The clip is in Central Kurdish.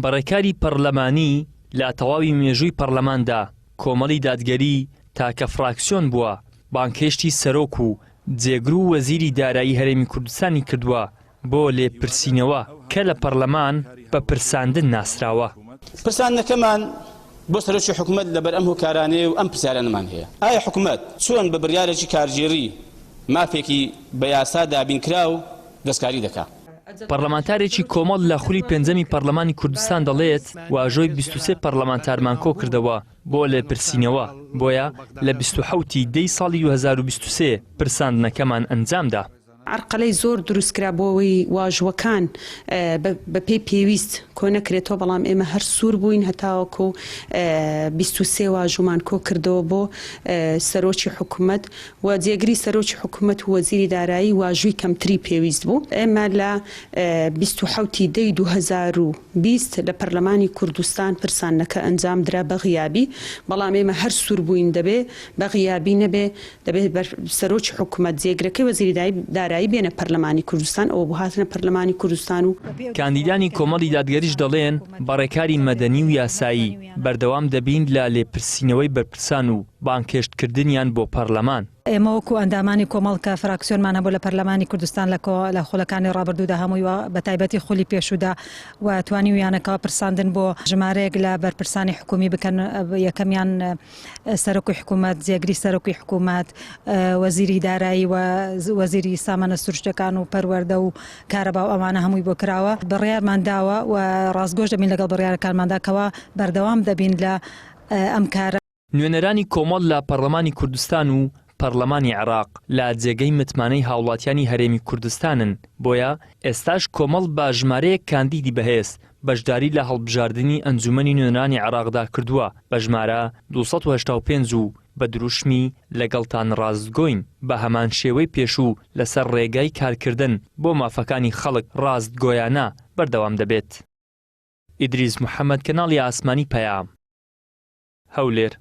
بەڕێکاری پەرلەمانی لە تەواوی مێژووی پەرلەماندا کۆمەڵی دادگەری تاکە فراکسیۆن بووە بانکێشتی سەرۆک و جێگر و وەزیری دارایی هەرێمی کوردستانی کردووە بۆ لێپرسینەوە کە لە پەرلەمان بە پرساندن ناسراوە. پرساندنەکەمان بۆ سەرۆکی حکوومەت لەبەر ئەم هۆکارانەیە و ئەم پرسیارانەمان هەیە. ئایا حکوومەت چۆن بە بڕیارێکی کارژێری مافێکی بە یاسا دابینکرا و دەستکاری دەکات؟ پەرلەمانتارێکی کۆمەڵ لە خولی پێنجەمی پەرلەمانی کوردستان دەڵێت واژۆی 23 پەرلەمانتارمان کۆ کردەوە بۆ لێپرسینەوە، بۆیە لە 27 دەی ساڵی 2023 پرساندنەکەمان ئەنجامدا. عرقەلەی زۆر دروستکرا بۆەوەی واژوەکان بە پێی پێویست کۆ نەکرێتەوە، بەڵام ئێمە هەر سوور بووین هەتاوەکو 23 واژومان کۆ کردەوە بۆ سەرۆکی حکوومەت و جێگری سەرۆکی حکوومەت و وەزیری دارایی واژووی کەمتری پێویست بوو. ئێمە لە 27 دەی 2020 لە پەرلەمانی کوردستان پرسانەکە ئەنجام درا بە غیابی، بەڵام ئێمە هەر سوور بووین دەبێ بە غیابی نەبێ، دەبێت سەرۆکی حکوومەت جێگرەکەی وەزیری دارایی بێنە پەرلەمانی کوردستان ئەوە بۆ هاتنە پەرلەمانی کوردستان. و کاندیدانی کۆمەڵی دادگەریش دەڵێن بەڕێکاری مەدەنی و یاسایی بەردەوام دەبین لە لێپرسینەوەی بەرپرسان و بانکێشتکردنیان بۆ پەرلەمان. ئێمە وەکو ئەندامانی کۆمەڵ کە فراکسیۆنمان هەبوو لە پەرلەمانی کوردستان لە خۆلەکانی ڕابردوودا هەمووی بە تایبەتی خولی پێشودا و توانی ویانەکەەوە پرساندن بۆ ژمارەیەک لە بەرپرسانی حکومی بکەن. یەکەمیان سەرۆکی حکوومەت، جێگری سەرۆکی حکوومەت، وەزیری دارایی و وەزیری سامانە سروشتەکان و پەروەردە و کارەبا و ئەمانە هەمووی بۆ کراوە. بڕیارمان داوە و ڕاستگۆش دەبین لەگەڵ بڕیارەکانماندا کەوا بەردەوام دەبین لە ئەم کارە. نوێنەرانی کۆمەڵ لە پەرلەمانی کوردستان و پەرلەمانی عێراق لە جێگەی متمانەی هاوڵاتیانی هەرێمی کوردستانن، بۆیە ئێستاش کۆمەڵ بە ژمارەیەک کاندیدی بەهێز بەشداری لە هەڵبژاردننی ئەنجومەنی نوێنەرانی عێراقدا کردووە بە ژمارە 285 و بە دروشمی لەگەڵتان ڕاستگۆین بە هەمان شێوەی پێشوو لەسەر ڕێگای کارکردن بۆ مافەکانی خەڵک ڕاستگۆیانە بەردەوام دەبێت. ئیدریس محەممەد، کەناڵی ئاسمانی پەیام، هەولێر.